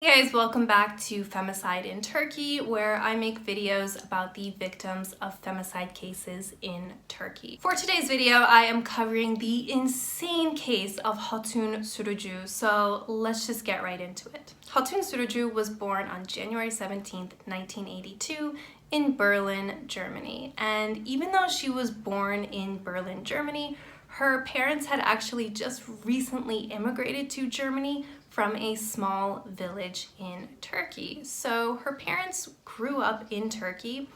Hey guys, welcome back to Femicide in Turkey, where I make videos about the victims of femicide cases in Turkey. For today's video, I am covering the insane case of Hatun Sürücü, so let's just get right into it. Hatun Sürücü was born on January 17th, 1982 in Berlin, Germany. And even though she was born in Berlin, Germany, her parents had actually just recently immigrated to Germany from a small village in Turkey. So her parents grew up in Turkey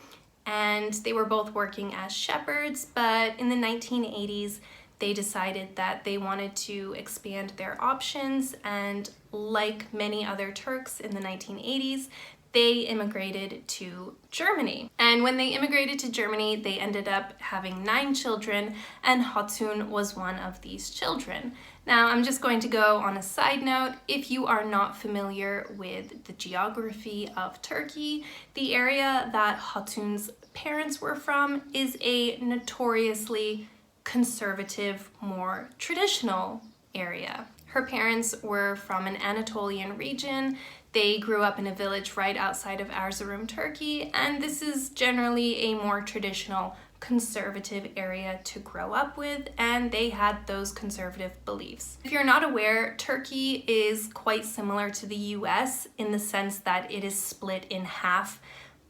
and they were both working as shepherds, but in the 1980s, they decided that they wanted to expand their options, and like many other Turks in the 1980s, they immigrated to Germany. And when they immigrated to Germany, they ended up having 9 children, and Hatun was one of these children. Now, I'm just going to go on a side note. If you are not familiar with the geography of Turkey, the area that Hatun's parents were from is a notoriously conservative, more traditional area. Her parents were from an Anatolian region. They grew up in a village right outside of Erzurum, Turkey, and this is generally a more traditional, conservative area to grow up with, and they had those conservative beliefs. If you're not aware, Turkey is quite similar to the US in the sense that it is split in half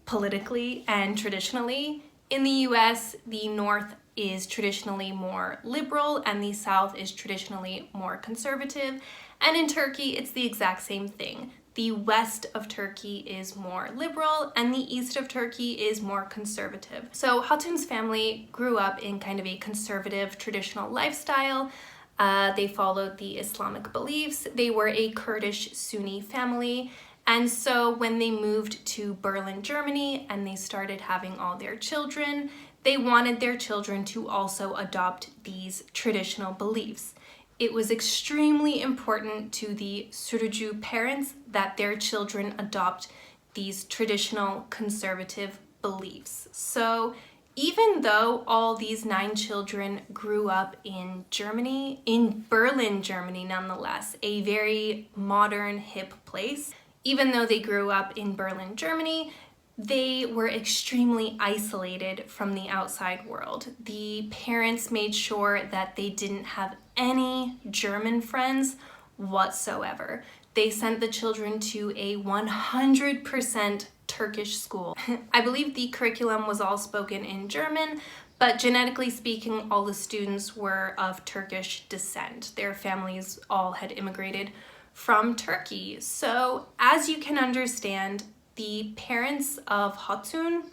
politically and traditionally. In the US, the North is traditionally more liberal and the South is traditionally more conservative. And in Turkey, it's the exact same thing. The west of Turkey is more liberal and the east of Turkey is more conservative. So Hatun's family grew up in kind of a conservative, traditional lifestyle. They followed the Islamic beliefs. They were a Kurdish Sunni family. And so when they moved to Berlin, Germany, and they started having all their children, they wanted their children to also adopt these traditional beliefs. It was extremely important to the Sürücü parents that their children adopt these traditional conservative beliefs. So even though all these 9 children grew up in Germany, in Berlin, Germany nonetheless, a very modern, hip place, even though they grew up in Berlin, Germany, they were extremely isolated from the outside world. The parents made sure that they didn't have any German friends whatsoever. They sent the children to a 100% Turkish school. I believe the curriculum was all spoken in German, but genetically speaking, all the students were of Turkish descent. Their families all had immigrated from Turkey. So as you can understand, the parents of Hatun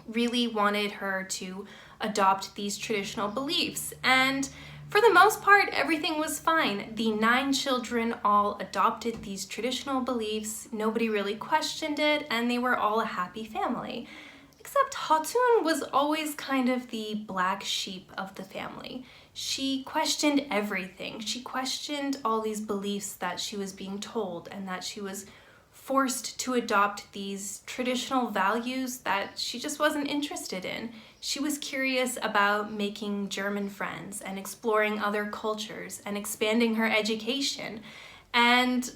really wanted her to adopt these traditional beliefs. And for the most part, everything was fine. The 9 children all adopted these traditional beliefs. Nobody really questioned it, and they were all a happy family. Except Hatun was always kind of the black sheep of the family. She questioned everything. She questioned all these beliefs that she was being told and that she was forced to adopt these traditional values that she just wasn't interested in. She was curious about making German friends and exploring other cultures and expanding her education. And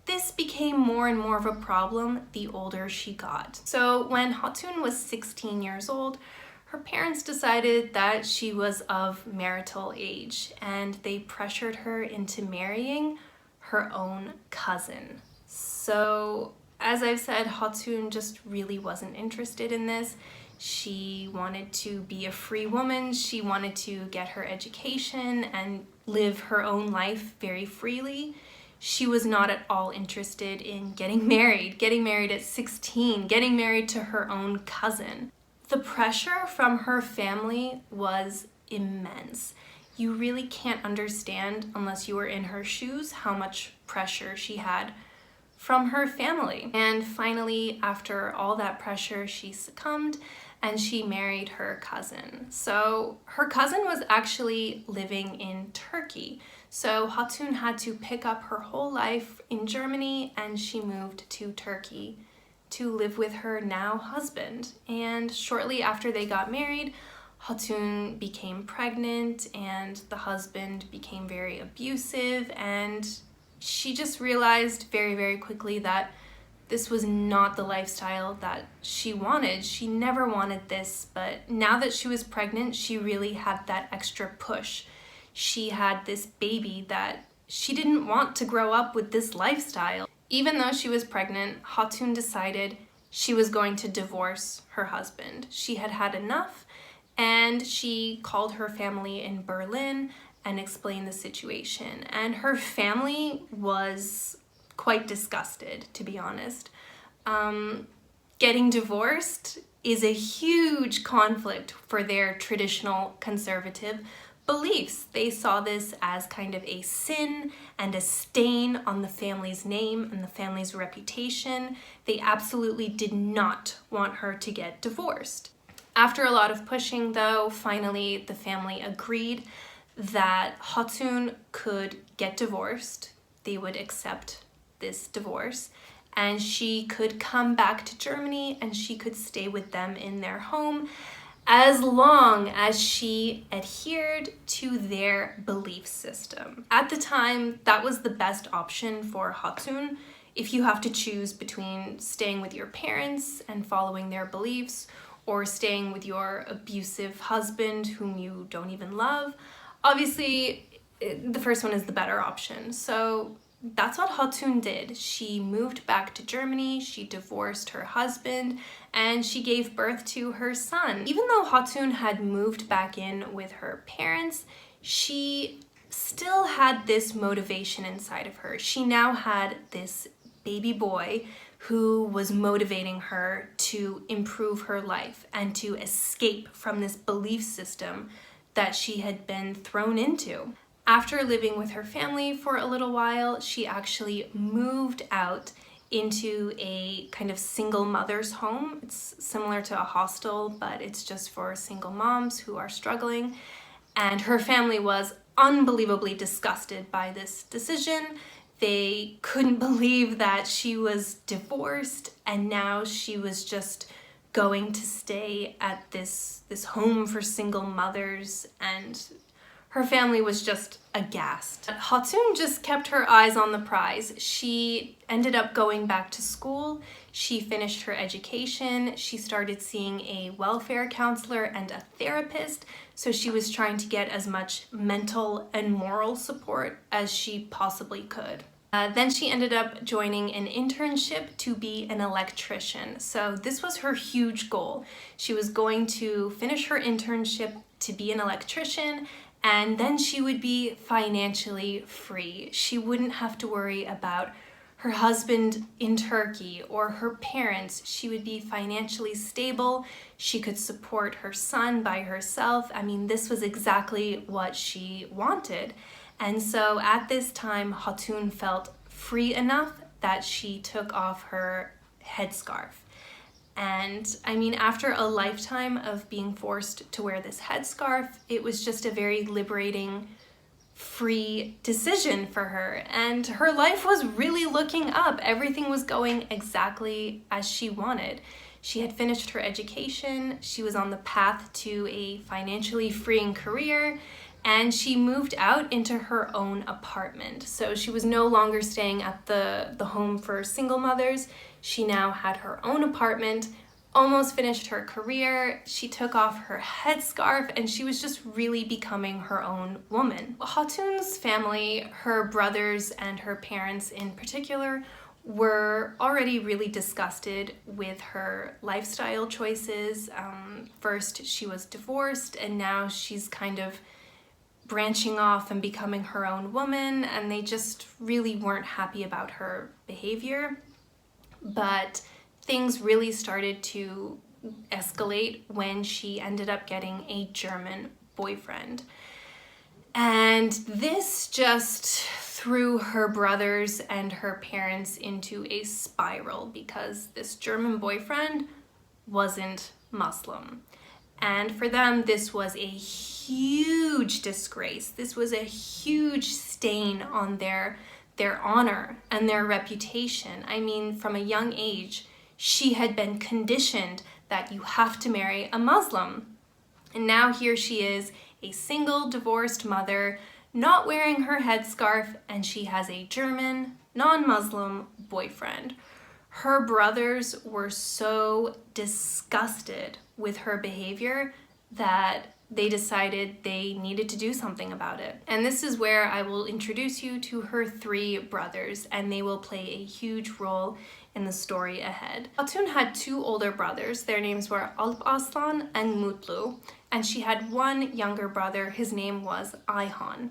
this became more and more of a problem the older she got. So when Hatun was 16 years old, her parents decided that she was of marital age and they pressured her into marrying her own cousin. So as I've said, Hatun just really wasn't interested in this. She wanted to be a free woman. She wanted to get her education and live her own life very freely. She was not at all interested in getting married at 16, getting married to her own cousin. The pressure from her family was immense. You really can't understand unless you were in her shoes how much pressure she had from her family. And finally, after all that pressure, she succumbed and she married her cousin. So her cousin was actually living in Turkey. So Hatun had to pick up her whole life in Germany and she moved to Turkey to live with her now husband. And shortly after they got married, Hatun became pregnant and the husband became very abusive, and she just realized very, very quickly that this was not the lifestyle that she wanted. She never wanted this, but now that she was pregnant, she really had that extra push. She had this baby that she didn't want to grow up with this lifestyle. Even though she was pregnant, Hatun decided she was going to divorce her husband. She had had enough, and she called her family in Berlin and explained the situation. And her family was quite disgusted, to be honest. Getting divorced is a huge conflict for their traditional conservative beliefs. They saw this as kind of a sin and a stain on the family's name and the family's reputation. They absolutely did not want her to get divorced. After a lot of pushing, though, finally the family agreed that Hatun could get divorced. They would accept this divorce, and she could come back to Germany and she could stay with them in their home as long as she adhered to their belief system. At the time, that was the best option for Hatun. If you have to choose between staying with your parents and following their beliefs or staying with your abusive husband whom you don't even love, obviously the first one is the better option. So that's what Hatun did. She moved back to Germany, she divorced her husband, and she gave birth to her son. Even though Hatun had moved back in with her parents, she still had this motivation inside of her. She now had this baby boy who was motivating her to improve her life and to escape from this belief system that she had been thrown into. After living with her family for a little while, she actually moved out into a kind of single mother's home. It's similar to a hostel, but it's just for single moms who are struggling. And her family was unbelievably disgusted by this decision. They couldn't believe that she was divorced and now she was just going to stay at this home for single mothers, and her family was just aghast. Hatun just kept her eyes on the prize. She ended up going back to school. She finished her education. She started seeing a welfare counselor and a therapist. So she was trying to get as much mental and moral support as she possibly could. Then she ended up joining an internship to be an electrician. So this was her huge goal. She was going to finish her internship to be an electrician, and then she would be financially free. She wouldn't have to worry about her husband in Turkey or her parents. She would be financially stable. She could support her son by herself. I mean, this was exactly what she wanted. And so at this time, Hatun felt free enough that she took off her headscarf. And I mean, after a lifetime of being forced to wear this headscarf, it was just a very liberating, free decision for her. And her life was really looking up. Everything was going exactly as she wanted. She had finished her education. She was on the path to a financially freeing career, and she moved out into her own apartment. So she was no longer staying at the home for single mothers. She now had her own apartment, almost finished her career. She took off her headscarf and she was just really becoming her own woman. Hatun's family, her brothers and her parents in particular, were already really disgusted with her lifestyle choices. First, she was divorced, and now she's kind of branching off and becoming her own woman, and they just really weren't happy about her behavior. But things really started to escalate when she ended up getting a German boyfriend. And this just threw her brothers and her parents into a spiral because this German boyfriend wasn't Muslim. And for them, this was a huge disgrace. This was a huge stain on their honor and their reputation. I mean, from a young age, she had been conditioned that you have to marry a Muslim. And now here she is, a single divorced mother, not wearing her headscarf, and she has a German, non-Muslim boyfriend. Her brothers were so disgusted with her behavior that they decided they needed to do something about it. And this is where I will introduce you to her 3 brothers, and they will play a huge role in the story ahead. Hatun had 2 older brothers. Their names were Alparslan and Mutlu, and she had 1 younger brother. His name was Ayhan.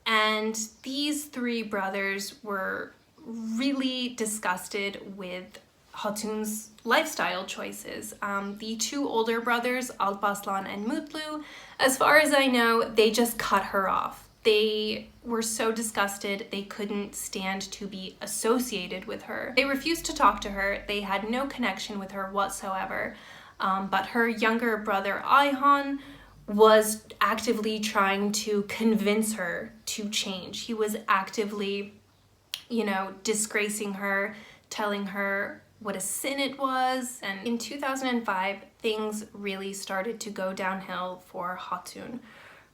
And these 3 brothers were really disgusted with Hatun's lifestyle choices. The 2 older brothers, Alparslan and Mutlu, as far as I know, they just cut her off. They were so disgusted, they couldn't stand to be associated with her. They refused to talk to her, they had no connection with her whatsoever. But her younger brother, Ayhan, was actively trying to convince her to change. He was actively, disgracing her, telling her what a sin it was. And in 2005, things really started to go downhill for Hatun.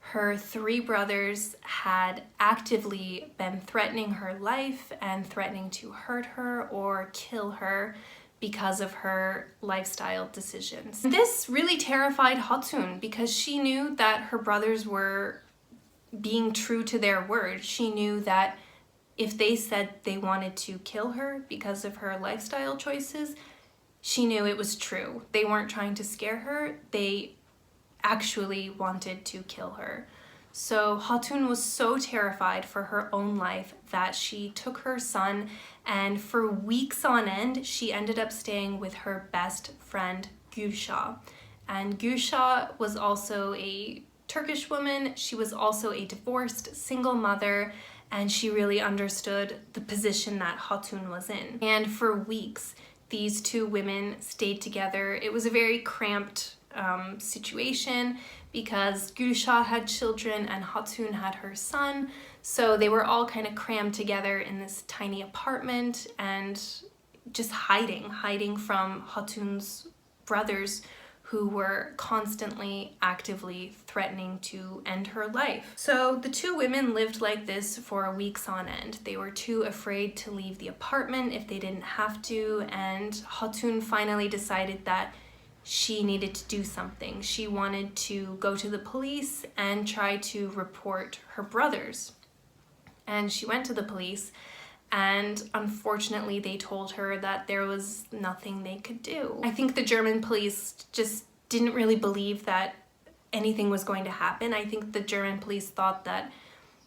Her 3 brothers had actively been threatening her life and threatening to hurt her or kill her because of her lifestyle decisions. This really terrified Hatun because she knew that her brothers were being true to their word. She knew that if they said they wanted to kill her because of her lifestyle choices, she knew it was true. They weren't trying to scare her, they actually wanted to kill her. So Hatun was so terrified for her own life that she took her son, and for weeks on end, she ended up staying with her best friend, Gülşah. And Gülşah was also a Turkish woman. She was also a divorced single mother, and she really understood the position that Hatun was in. And for weeks, these 2 women stayed together. It was a very cramped situation because Gülşah had children and Hatun had her son, so they were all kind of crammed together in this tiny apartment and just hiding from Hatun's brothers, who were constantly actively threatening to end her life. So the 2 women lived like this for weeks on end. They were too afraid to leave the apartment if they didn't have to, and Hatun finally decided that she needed to do something. She wanted to go to the police and try to report her brothers. And she went to the police, and unfortunately they told her that there was nothing they could do. I think the German police just didn't really believe that anything was going to happen. I think the German police thought that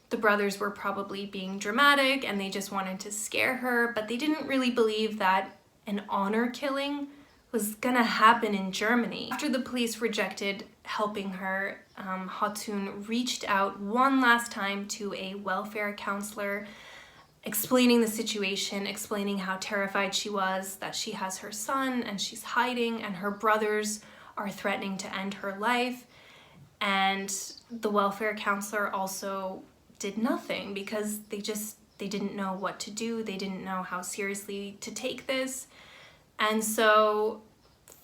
the brothers were probably being dramatic and they just wanted to scare her, but they didn't really believe that an honor killing was gonna happen in Germany. After the police rejected helping her, Hatun reached out one last time to a welfare counselor, explaining the situation, explaining how terrified she was, that she has her son and she's hiding and her brothers are threatening to end her life. And the welfare counselor also did nothing because they didn't know what to do. They didn't know how seriously to take this. And so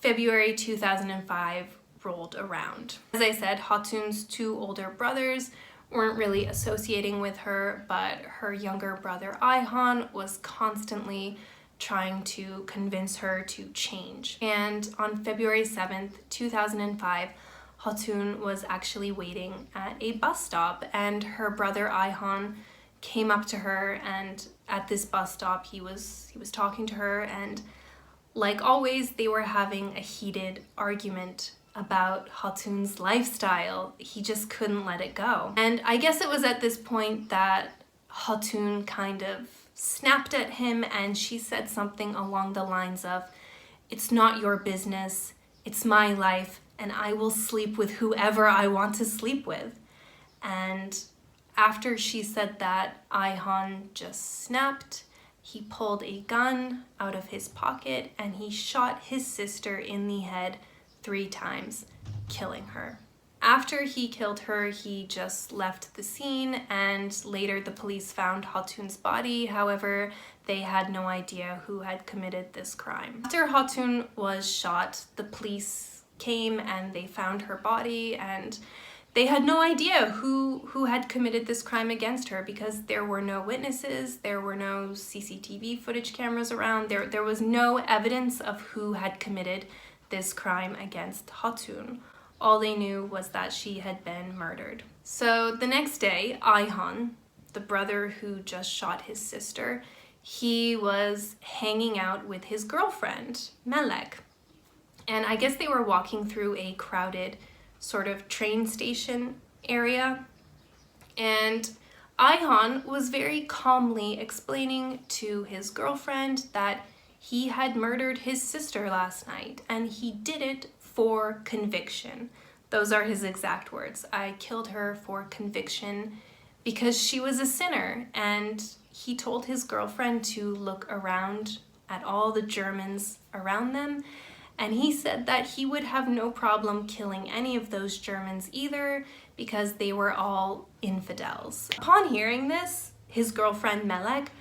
February 2005 rolled around. As I said, Hatun's 2 older brothers weren't really associating with her, but her younger brother Ayhan was constantly trying to convince her to change. And on February 7th, 2005, Hatun was actually waiting at a bus stop, and her brother Ayhan came up to her, and at this bus stop he was talking to her, and like always they were having a heated argument about Hatun's lifestyle. He just couldn't let it go. And I guess it was at this point that Hatun kind of snapped at him, and she said something along the lines of, "It's not your business, it's my life, and I will sleep with whoever I want to sleep with." And after she said that, Ayhan just snapped. He pulled a gun out of his pocket and he shot his sister in the head 3 times, killing her. After he killed her, he just left the scene, and later the police found Hatun's body. However, they had no idea who had committed this crime. After Hatun was shot, the police came and they found her body, and they had no idea who had committed this crime against her because there were no witnesses, there were no CCTV footage cameras around, there was no evidence of who had committed this crime against Hatun. All they knew was that she had been murdered. So the next day, Ayhan, the brother who just shot his sister, he was hanging out with his girlfriend, Melek. And I guess they were walking through a crowded sort of train station area. And Ayhan was very calmly explaining to his girlfriend that he had murdered his sister last night and he did it for conviction. Those are his exact words. I killed her for conviction because she was a sinner. And he told his girlfriend to look around at all the Germans around them. And he said that he would have no problem killing any of those Germans either because they were all infidels. Upon hearing this, his girlfriend Melek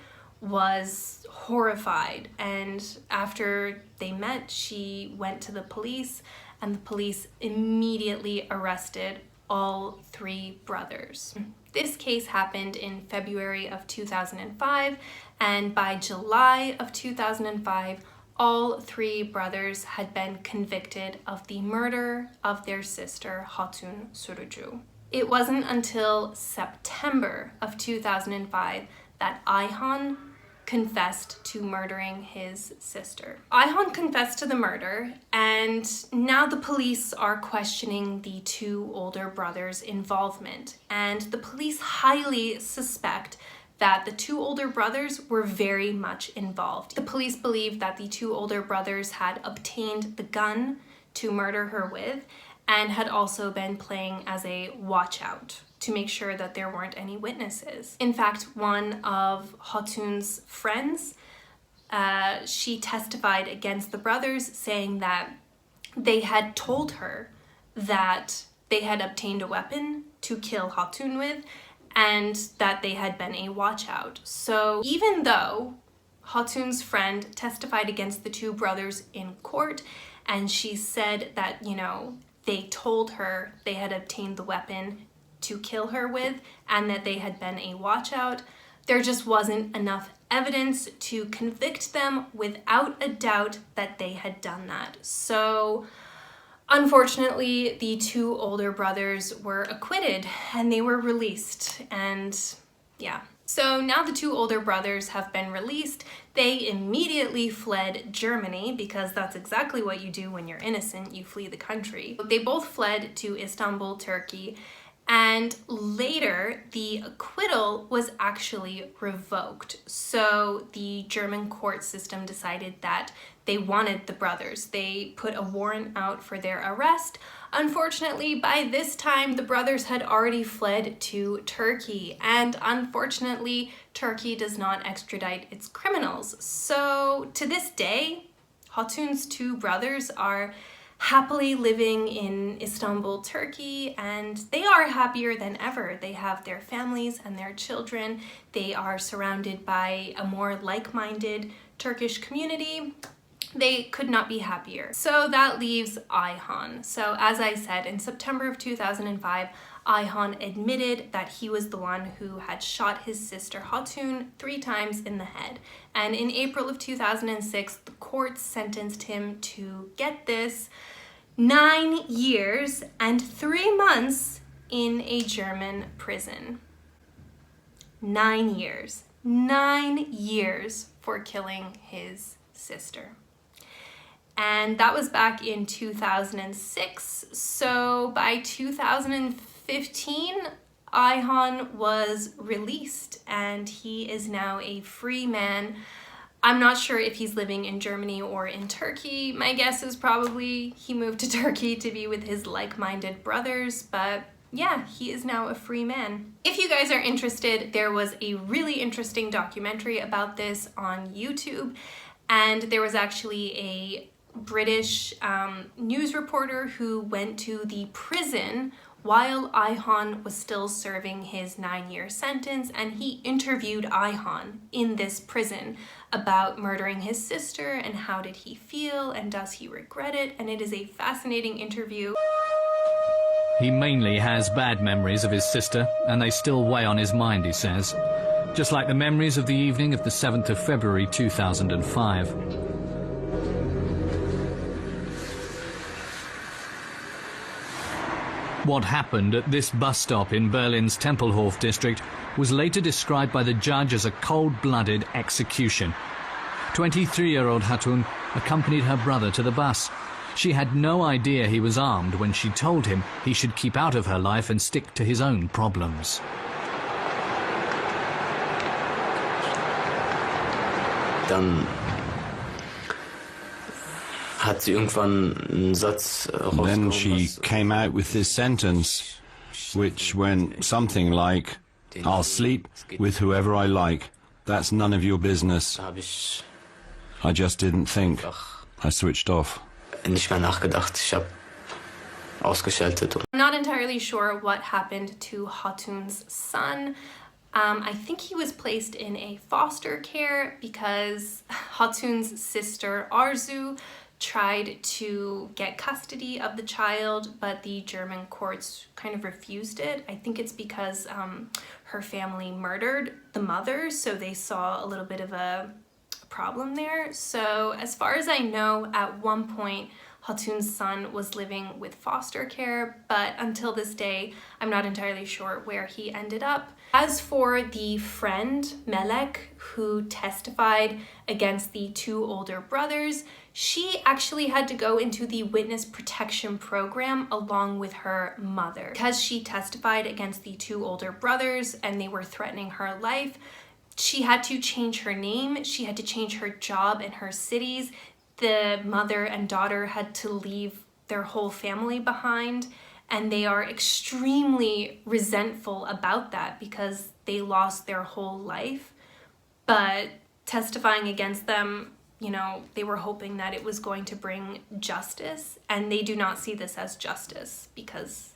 was horrified. And after they met, she went to the police and the police immediately arrested all three brothers. This case happened in February of 2005, and by July of 2005, all three brothers had been convicted of the murder of their sister, Hatun Sürücü. It wasn't until September of 2005 that Ayhan confessed to murdering his sister. Ayhan confessed to the murder, and now the police are questioning the two older brothers' involvement. And the police highly suspect that the two older brothers were very much involved. The police believe that the two older brothers had obtained the gun to murder her with and had also been playing as a watch-out to make sure that there weren't any witnesses. In fact, one of Hatun's friends, she testified against the brothers, saying that they had told her that they had obtained a weapon to kill Hatun with and that they had been a watch-out. So even though Hatun's friend testified against the two brothers in court and she said that, you know, they told her they had obtained the weapon to kill her with and that they had been a watch-out, there just wasn't enough evidence to convict them without a doubt that they had done that. So unfortunately, the two older brothers were acquitted and they were released, and yeah. So now the two older brothers have been released. They immediately fled Germany because that's exactly what you do when you're innocent, you flee the country. They both fled to Istanbul, Turkey, and later the acquittal was actually revoked. So the German court system decided that they wanted the brothers. They put a warrant out for their arrest. Unfortunately, by this time, the brothers had already fled to Turkey, and unfortunately, Turkey does not extradite its criminals. So to this day, Hatun's two brothers are happily living in Istanbul, Turkey, and they are happier than ever. They have their families and their children. They are surrounded by a more like-minded Turkish community. They could not be happier. So that leaves Ayhan. So as I said, in September of 2005, Ayhan admitted that he was the one who had shot his sister Hatun 3 times in the head. And in April of 2006, the court sentenced him to, get this, 9 years and 3 months in a German prison. 9 years. 9 years for killing his sister. And that was back in 2006. So by 2015, Ayhan was released and he is now a free man. I'm not sure if he's living in Germany or in Turkey. My guess is probably he moved to Turkey to be with his like-minded brothers, but yeah, he is now a free man. If you guys are interested, there was a really interesting documentary about this on YouTube, and there was actually a British news reporter who went to the prison while Ayhan was still serving his 9-year sentence, and he interviewed Ayhan in this prison about murdering his sister and how did he feel and does he regret it, and it is a fascinating interview. He mainly has bad memories of his sister, and they still weigh on his mind, he says. Just like the memories of the evening of the 7th of February 2005. What happened at this bus stop in Berlin's Tempelhof district was later described by the judge as a cold-blooded execution. 23-year-old Hatun accompanied her brother to the bus. She had no idea he was armed when she told him he should keep out of her life and stick to his own problems. Dann hat sie irgendwann einen Satz rausgekommen. Then she came out with this sentence, which went something like, "I'll sleep with whoever I like. That's none of your business." I just didn't think. I switched off. Nicht mehr nachgedacht. Ich habe ausgeschaltet. I'm not entirely sure what happened to Hatun's son. I think he was placed in a foster care because Hatun's sister Arzu tried to get custody of the child, but the German courts kind of refused it. I think it's because her family murdered the mother, so they saw a little bit of a problem there. So as far as I know, at one point Hatun's son was living with foster care, but until this day I'm not entirely sure where he ended up. As for the friend Melek who testified against the two older brothers, she actually had to go into the witness protection program along with her mother because she testified against the two older brothers and they were threatening her life. She had to change her name, she had to change her job and her cities. The mother and daughter had to leave their whole family behind, and they are extremely resentful about that because they lost their whole life. But testifying against them, you know, they were hoping that it was going to bring justice, and they do not see this as justice because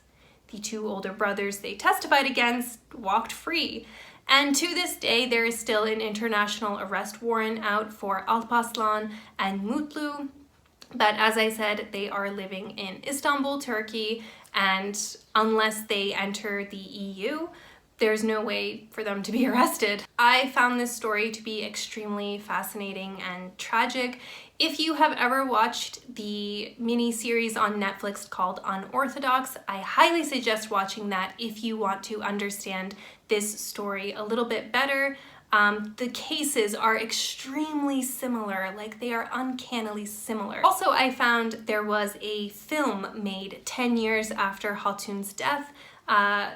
the two older brothers they testified against walked free. And to this day, there is still an international arrest warrant out for Alparslan and Mutlu. But as I said, they are living in Istanbul, Turkey, and unless they enter the EU, there's no way for them to be arrested. I found this story to be extremely fascinating and tragic. If you have ever watched the mini-series on Netflix called Unorthodox, I highly suggest watching that if you want to understand this story a little bit better. The cases are extremely similar, like they are uncannily similar. Also, I found there was a film made 10 years after Hatun's death.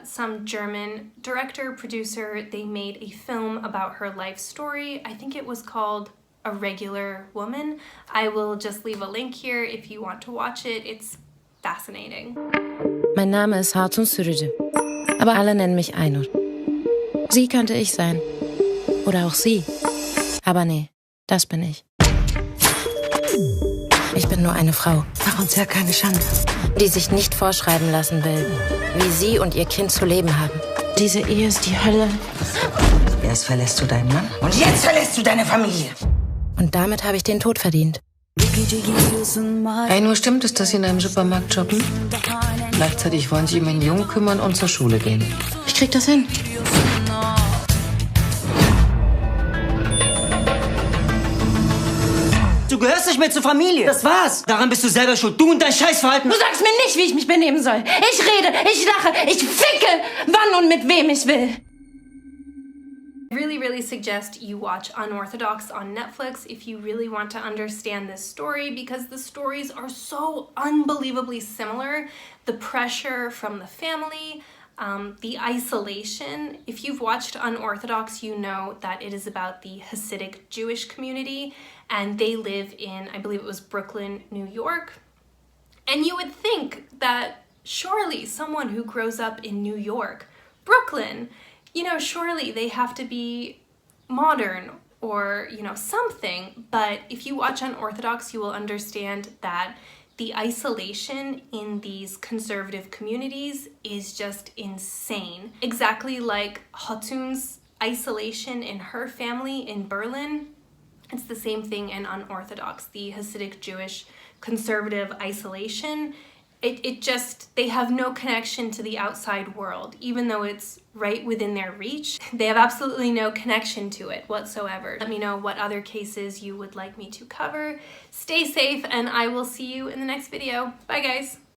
Some German director, producer, they made a film about her life story. I think it was called A Regular Woman. I will just leave a link here if you want to watch it. It's fascinating. Mein Name ist HATUN SÜRÜCÜ, aber alle nennen mich Aynur. Sie könnte ich sein. Oder auch sie. Aber nee, das bin ich. Ich bin nur eine Frau. Mach uns ja keine Schande. Die sich nicht vorschreiben lassen will, wie sie und ihr Kind zu leben haben. Diese Ehe ist die Hölle. Erst verlässt du deinen Mann und jetzt verlässt du deine Familie. Und damit habe ich den Tod verdient. Nur stimmt es, dass Sie in einem Supermarkt shoppen? Gleichzeitig wollen Sie um einen Jungen kümmern und zur Schule gehen. Ich krieg das hin. Du gehörst nicht mehr zur Familie. Das war's. Daran bist du selber schuld. Du und dein Scheißverhalten. Du sagst mir nicht, wie ich mich benehmen soll. Ich rede, ich lache, ich ficke, wann und mit wem ich will. I really suggest you watch Unorthodox on Netflix if you really want to understand this story, because the stories are so unbelievably similar. The pressure from the family, the isolation. If you've watched Unorthodox, you know that it is about the Hasidic Jewish community, and they live in, I believe it was Brooklyn, New York. And you would think that surely someone who grows up in New York, Brooklyn, you know, surely they have to be modern or, you know, something. But if you watch Unorthodox, you will understand that the isolation in these conservative communities is just insane. Exactly like Hatun's isolation in her family in Berlin, it's the same thing in Unorthodox. The Hasidic Jewish conservative isolation it just, they have no connection to the outside world, even though it's right within their reach. They have absolutely no connection to it whatsoever. Let me know what other cases you would like me to cover. Stay safe, and I will see you in the next video. Bye, guys.